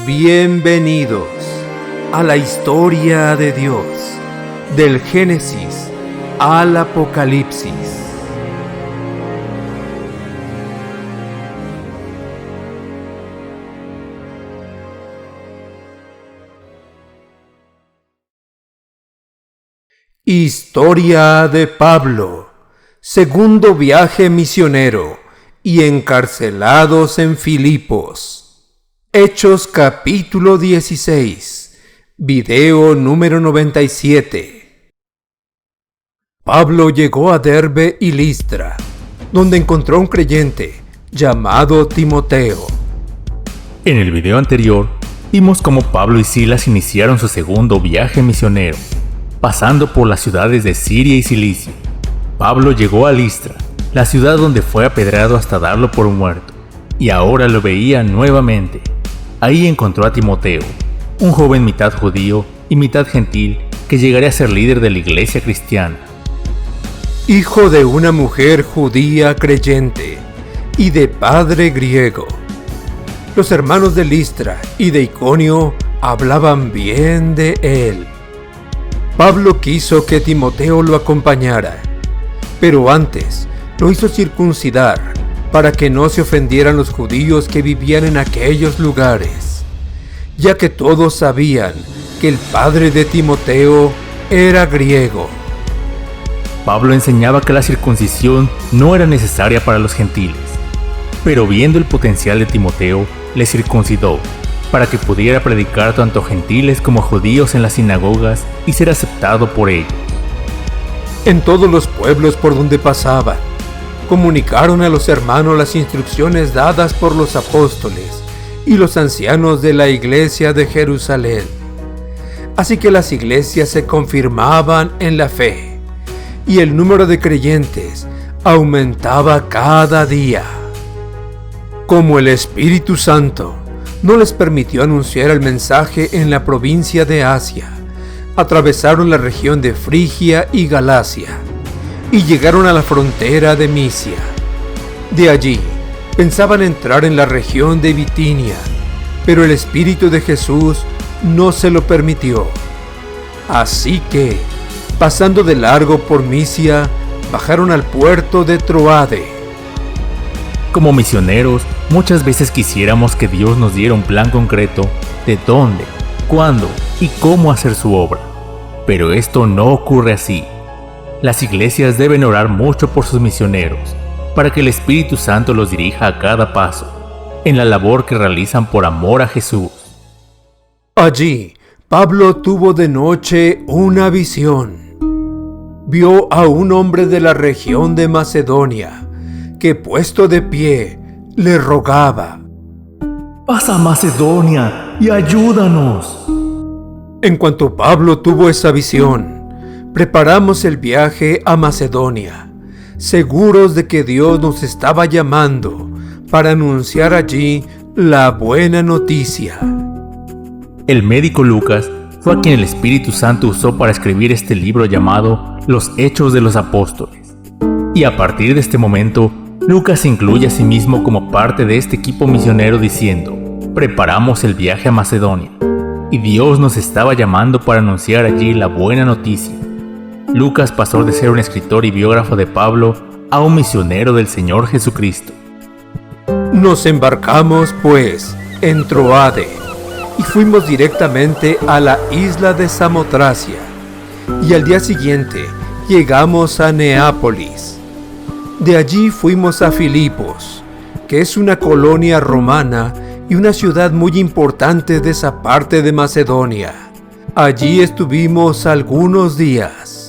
Bienvenidos a la historia de Dios, del Génesis al Apocalipsis. Historia de Pablo, segundo viaje misionero y encarcelados en Filipos. Hechos capítulo 16, video número 97. Pablo llegó a Derbe y Listra, donde encontró un creyente llamado Timoteo. En el video anterior, vimos cómo Pablo y Silas iniciaron su segundo viaje misionero, pasando por las ciudades de Siria y Cilicia. Pablo llegó a Listra, la ciudad donde fue apedreado hasta darlo por muerto, y ahora lo veía nuevamente. Ahí encontró a Timoteo, un joven mitad judío y mitad gentil que llegaría a ser líder de la iglesia cristiana. Hijo de una mujer judía creyente y de padre griego. Los hermanos de Listra y de Iconio hablaban bien de él. Pablo quiso que Timoteo lo acompañara, pero antes lo hizo circuncidar para que no se ofendieran los judíos que vivían en aquellos lugares, ya que todos sabían que el padre de Timoteo era griego. Pablo enseñaba que la circuncisión no era necesaria para los gentiles, pero viendo el potencial de Timoteo, le circuncidó, para que pudiera predicar tanto a gentiles como a judíos en las sinagogas y ser aceptado por ellos. En todos los pueblos por donde pasaban, comunicaron a los hermanos las instrucciones dadas por los apóstoles y los ancianos de la iglesia de Jerusalén. Así que las iglesias se confirmaban en la fe, y el número de creyentes aumentaba cada día. Como el Espíritu Santo no les permitió anunciar el mensaje en la provincia de Asia, atravesaron la región de Frigia y Galacia, y llegaron a la frontera de Misia. De allí, pensaban entrar en la región de Bitinia, pero el Espíritu de Jesús no se lo permitió. Así que, pasando de largo por Misia, bajaron al puerto de Troade. Como misioneros, muchas veces quisiéramos que Dios nos diera un plan concreto de dónde, cuándo y cómo hacer su obra. Pero esto no ocurre así. Las iglesias deben orar mucho por sus misioneros, para que el Espíritu Santo los dirija a cada paso, en la labor que realizan por amor a Jesús. Allí, Pablo tuvo de noche una visión. Vio a un hombre de la región de Macedonia, que puesto de pie, le rogaba: «Pasa a Macedonia y ayúdanos». En cuanto Pablo tuvo esa visión, preparamos el viaje a Macedonia, seguros de que Dios nos estaba llamando para anunciar allí la buena noticia. El médico Lucas fue a quien el Espíritu Santo usó para escribir este libro llamado Los Hechos de los Apóstoles. Y a partir de este momento, Lucas se incluye a sí mismo como parte de este equipo misionero diciendo: preparamos el viaje a Macedonia, y Dios nos estaba llamando para anunciar allí la buena noticia. Lucas pasó de ser un escritor y biógrafo de Pablo a un misionero del Señor Jesucristo. Nos embarcamos, pues, en Troade y fuimos directamente a la isla de Samotracia, y al día siguiente llegamos a Neápolis. De allí fuimos a Filipos, que es una colonia romana y una ciudad muy importante de esa parte de Macedonia. Allí estuvimos algunos días.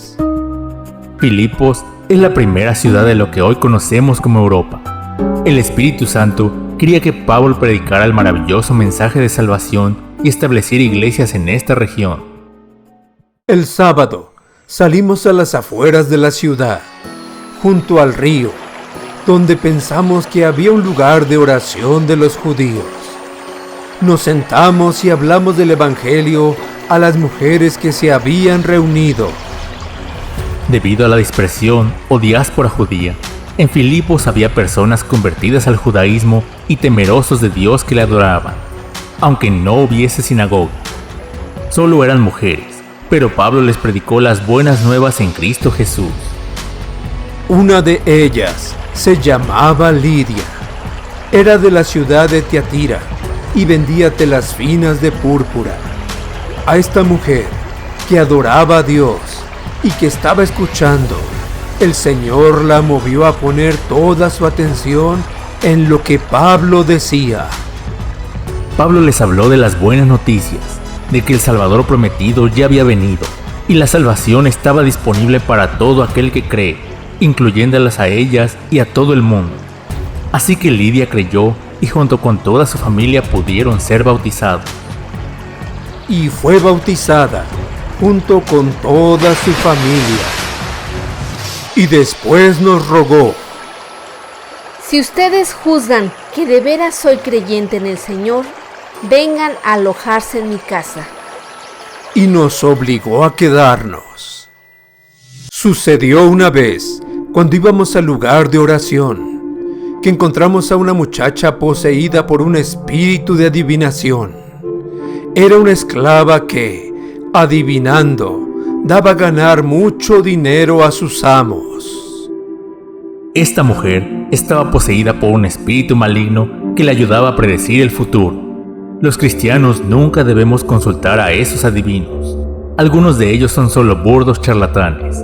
Filipos es la primera ciudad de lo que hoy conocemos como Europa. El Espíritu Santo quería que Pablo predicara el maravilloso mensaje de salvación y estableciera iglesias en esta región. El sábado salimos a las afueras de la ciudad, junto al río, donde pensamos que había un lugar de oración de los judíos. Nos sentamos y hablamos del Evangelio a las mujeres que se habían reunido. Debido a la dispersión o diáspora judía, en Filipos había personas convertidas al judaísmo y temerosos de Dios que le adoraban. aunque no hubiese sinagoga. Solo eran mujeres, pero Pablo les predicó las buenas nuevas en Cristo Jesús. Una de ellas se llamaba Lidia. Era de la ciudad de Tiatira y vendía telas finas de púrpura. A esta mujer, que adoraba a Dios y que estaba escuchando, el Señor la movió a poner toda su atención en lo que Pablo decía. Pablo les habló de las buenas noticias, de que el Salvador prometido ya había venido, y la salvación estaba disponible para todo aquel que cree, incluyéndolas a ellas y a todo el mundo. Así que Lidia creyó y junto con toda su familia pudieron ser bautizados. Y fue bautizada junto con toda su familia. Y después nos rogó: si ustedes juzgan que de veras soy creyente en el Señor, vengan a alojarse en mi casa. Y nos obligó a quedarnos. Sucedió una vez, cuando íbamos al lugar de oración, que encontramos a una muchacha poseída por un espíritu de adivinación. Era una esclava que, adivinando, daba a ganar mucho dinero a sus amos. Esta mujer estaba poseída por un espíritu maligno que le ayudaba a predecir el futuro. Los cristianos nunca debemos consultar a esos adivinos. Algunos de ellos son solo burdos charlatanes,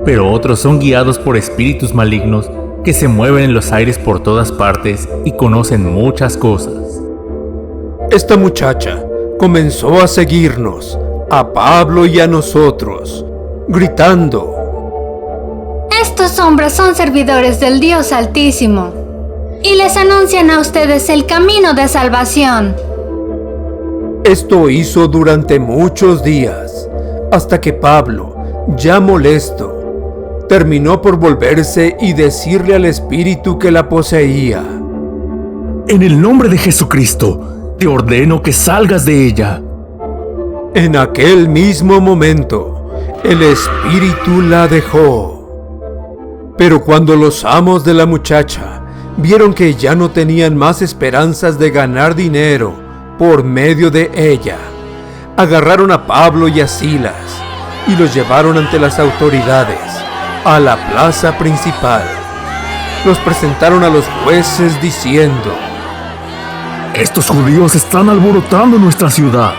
pero otros son guiados por espíritus malignos que se mueven en los aires por todas partes y conocen muchas cosas. Esta muchacha comenzó a seguirnos, a Pablo y a nosotros, gritando: estos hombres son servidores del Dios Altísimo y les anuncian a ustedes el camino de salvación. Esto hizo durante muchos días, hasta que Pablo, ya molesto, terminó por volverse y decirle al espíritu que la poseía: en el nombre de Jesucristo, te ordeno que salgas de ella. En aquel mismo momento, el espíritu la dejó. Pero cuando los amos de la muchacha vieron que ya no tenían más esperanzas de ganar dinero por medio de ella, agarraron a Pablo y a Silas y los llevaron ante las autoridades, a la plaza principal. Los presentaron a los jueces diciendo: estos judíos están alborotando nuestra ciudad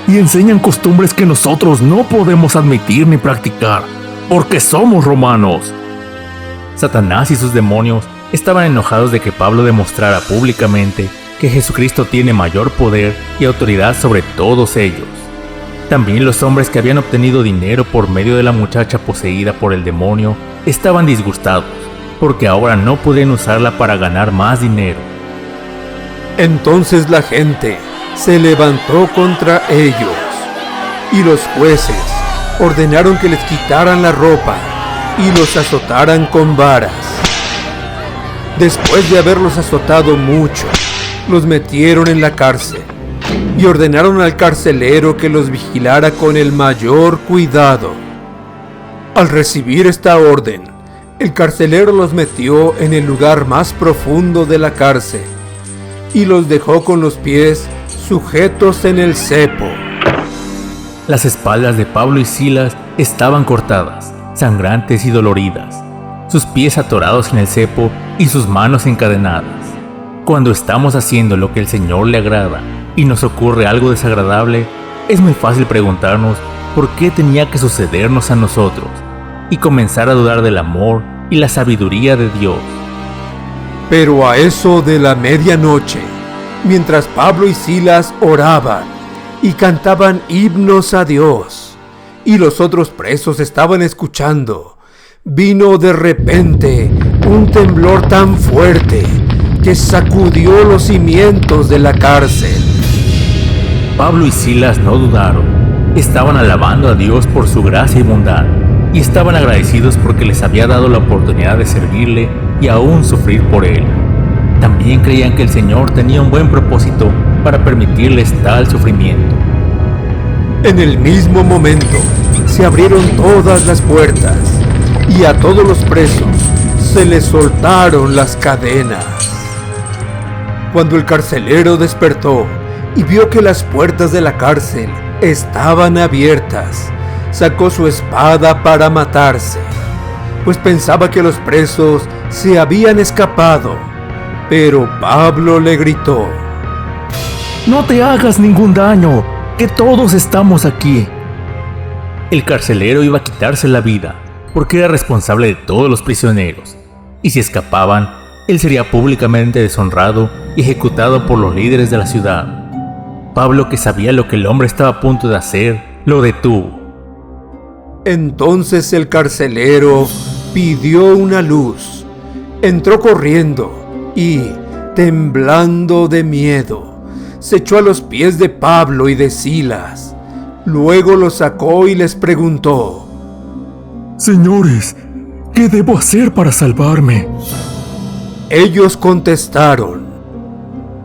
y enseñan costumbres que nosotros no podemos admitir ni practicar, porque somos romanos. Satanás y sus demonios estaban enojados de que Pablo demostrara públicamente que Jesucristo tiene mayor poder y autoridad sobre todos ellos. También los hombres que habían obtenido dinero por medio de la muchacha poseída por el demonio estaban disgustados, porque ahora no podían usarla para ganar más dinero. Entonces la gente se levantó contra ellos, y los jueces ordenaron que les quitaran la ropa y los azotaran con varas. Después de haberlos azotado mucho, los metieron en la cárcel y ordenaron al carcelero que los vigilara con el mayor cuidado. Al recibir esta orden, el carcelero los metió en el lugar más profundo de la cárcel y los dejó con los pies sujetos en el cepo. Las espaldas de Pablo y Silas estaban cortadas, sangrantes y doloridas, sus pies atorados en el cepo y sus manos encadenadas. Cuando estamos haciendo lo que el Señor le agrada y nos ocurre algo desagradable, es muy fácil preguntarnos por qué tenía que sucedernos a nosotros y comenzar a dudar del amor y la sabiduría de Dios. Pero a eso de la medianoche, mientras Pablo y Silas oraban y cantaban himnos a Dios, y los otros presos estaban escuchando, vino de repente un temblor tan fuerte que sacudió los cimientos de la cárcel. Pablo y Silas no dudaron, estaban alabando a Dios por su gracia y bondad, y estaban agradecidos porque les había dado la oportunidad de servirle y aún sufrir por él. También creían que el Señor tenía un buen propósito para permitirles tal sufrimiento. En el mismo momento se abrieron todas las puertas y a todos los presos se les soltaron las cadenas. Cuando el carcelero despertó y vio que las puertas de la cárcel estaban abiertas, sacó su espada para matarse, pues pensaba que los presos se habían escapado. Pero Pablo le gritó: No te hagas ningún daño, que todos estamos aquí. El carcelero iba a quitarse la vida, porque era responsable de todos los prisioneros, y si escapaban, él sería públicamente deshonrado y ejecutado por los líderes de la ciudad. Pablo, que sabía lo que el hombre estaba a punto de hacer, lo detuvo. Entonces el carcelero pidió una luz, entró corriendo y, temblando de miedo, se echó a los pies de Pablo y de Silas. Luego los sacó y les preguntó: Señores, ¿qué debo hacer para salvarme? Ellos contestaron: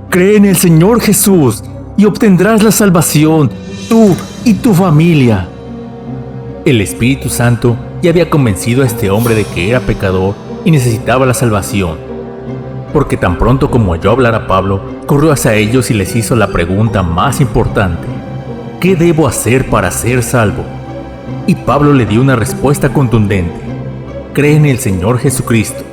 Cree en el Señor Jesús y obtendrás la salvación, tú y tu familia. El Espíritu Santo ya había convencido a este hombre de que era pecador y necesitaba la salvación, porque tan pronto como oyó hablar a Pablo, corrió hacia ellos y les hizo la pregunta más importante: ¿qué debo hacer para ser salvo? Y Pablo le dio una respuesta contundente: cree en el Señor Jesucristo.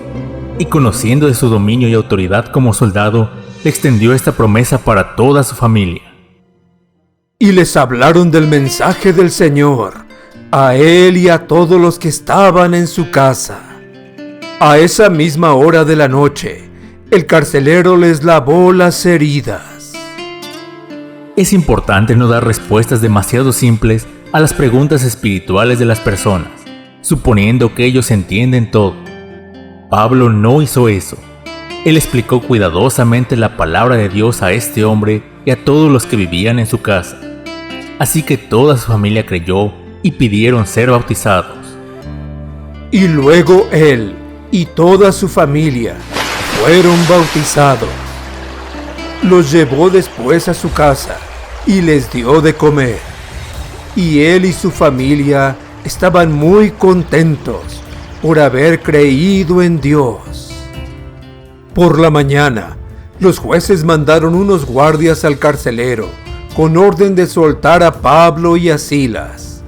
Y conociendo de su dominio y autoridad como soldado, le extendió esta promesa para toda su familia. Y les hablaron del mensaje del Señor, a él y a todos los que estaban en su casa. A esa misma hora de la noche, el carcelero les lavó las heridas. Es importante no dar respuestas demasiado simples a las preguntas espirituales de las personas, suponiendo que ellos entienden todo. Pablo no hizo eso. Él explicó cuidadosamente la palabra de Dios a este hombre y a todos los que vivían en su casa. Así que toda su familia creyó y pidieron ser bautizados. Y luego él y toda su familia fueron bautizados. Los llevó después a su casa y les dio de comer. Y él y su familia estaban muy contentos por haber creído en Dios. Por la mañana, los jueces mandaron unos guardias al carcelero con orden de soltar a Pablo y a Silas.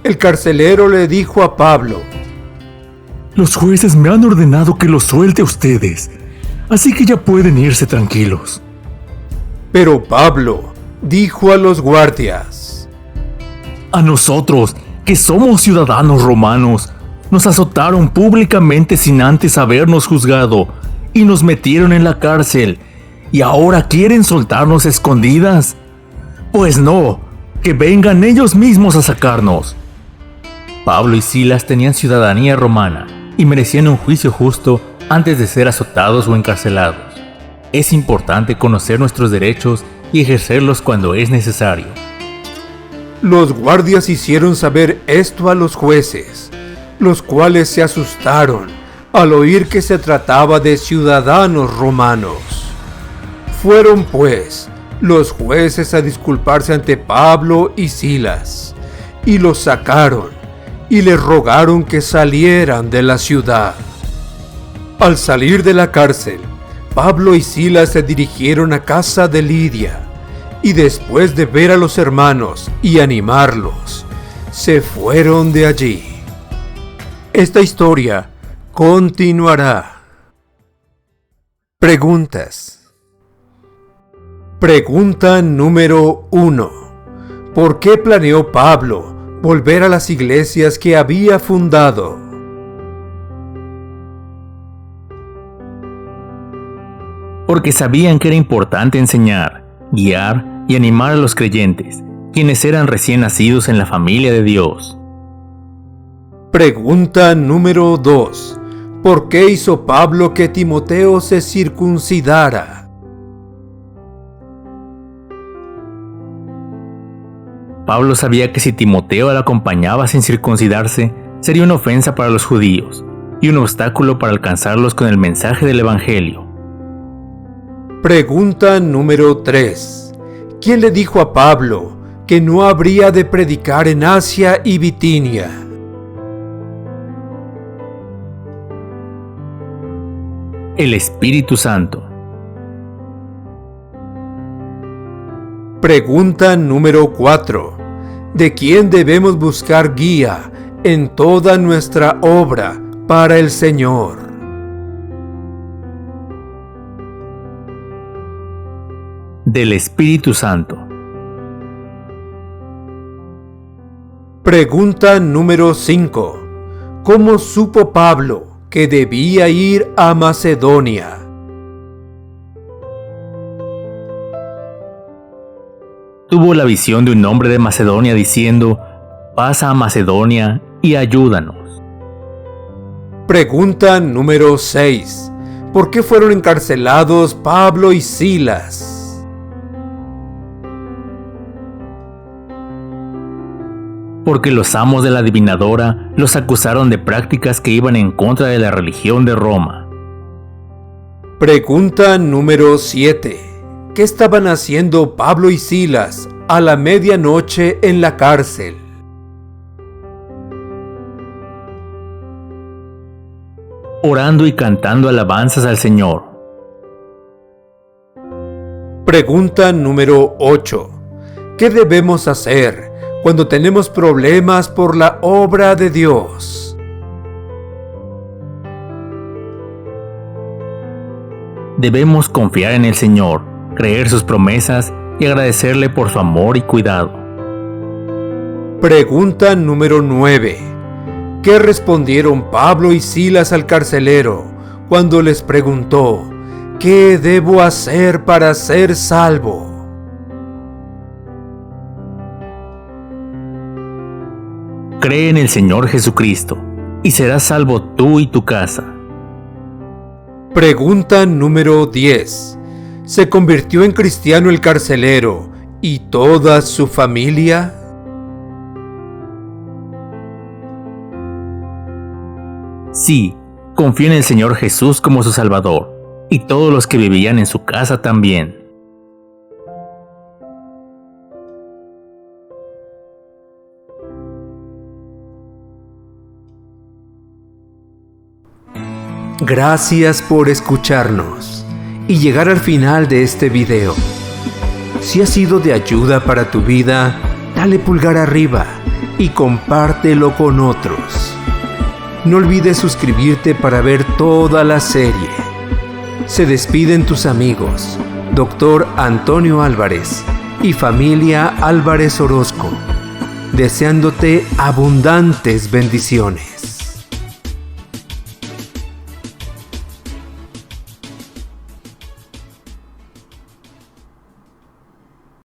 El carcelero le dijo a Pablo: Los jueces me han ordenado que los suelte a ustedes, así que ya pueden irse tranquilos. Pero Pablo dijo a los guardias: A nosotros, que somos ciudadanos romanos, nos azotaron públicamente sin antes habernos juzgado y nos metieron en la cárcel, y ahora quieren soltarnos escondidas. Pues no, que vengan ellos mismos a sacarnos. Pablo y Silas tenían ciudadanía romana y merecían un juicio justo antes de ser azotados o encarcelados. Es importante conocer nuestros derechos y ejercerlos cuando es necesario. Los guardias hicieron saber esto a los jueces, los cuales se asustaron al oír que se trataba de ciudadanos romanos. Fueron pues los jueces a disculparse ante Pablo y Silas, y los sacaron y les rogaron que salieran de la ciudad. Al salir de la cárcel, Pablo y Silas se dirigieron a casa de Lidia, y después de ver a los hermanos y animarlos, se fueron de allí. Esta historia continuará. Preguntas. Pregunta número 1. ¿Por qué planeó Pablo volver a las iglesias que había fundado? Porque sabían que era importante enseñar, guiar y animar a los creyentes, quienes eran recién nacidos en la familia de Dios. Pregunta número 2. ¿Por qué hizo Pablo que Timoteo se circuncidara? Pablo sabía que si Timoteo la acompañaba sin circuncidarse, sería una ofensa para los judíos y un obstáculo para alcanzarlos con el mensaje del Evangelio. Pregunta número 3. ¿Quién le dijo a Pablo que no habría de predicar en Asia y Bitinia? El Espíritu Santo. Pregunta número 4. ¿De quién debemos buscar guía en toda nuestra obra para el Señor? Del Espíritu Santo. Pregunta número 5. ¿Cómo supo Pablo que debía ir a Macedonia? Tuvo la visión de un hombre de Macedonia diciendo: pasa a Macedonia y ayúdanos. Pregunta número 6. ¿Por qué fueron encarcelados Pablo y Silas? Porque los amos de la adivinadora los acusaron de prácticas que iban en contra de la religión de Roma. Pregunta número 7. ¿Qué estaban haciendo Pablo y Silas a la medianoche en la cárcel? Orando y cantando alabanzas al Señor. Pregunta número 8. ¿Qué debemos hacer cuando tenemos problemas por la obra de Dios? Debemos confiar en el Señor, creer sus promesas y agradecerle por su amor y cuidado. Pregunta número 9. ¿Qué respondieron Pablo y Silas al carcelero cuando les preguntó: ¿qué debo hacer para ser salvo? Cree en el Señor Jesucristo y serás salvo tú y tu casa. Pregunta número 10. ¿Se convirtió en cristiano el carcelero y toda su familia? Sí, confía en el Señor Jesús como su Salvador, y todos los que vivían en su casa también. Gracias por escucharnos y llegar al final de este video. Si ha sido de ayuda para tu vida, dale pulgar arriba y compártelo con otros. No olvides suscribirte para ver toda la serie. Se despiden tus amigos, Dr. Antonio Álvarez y familia Álvarez Orozco, deseándote abundantes bendiciones.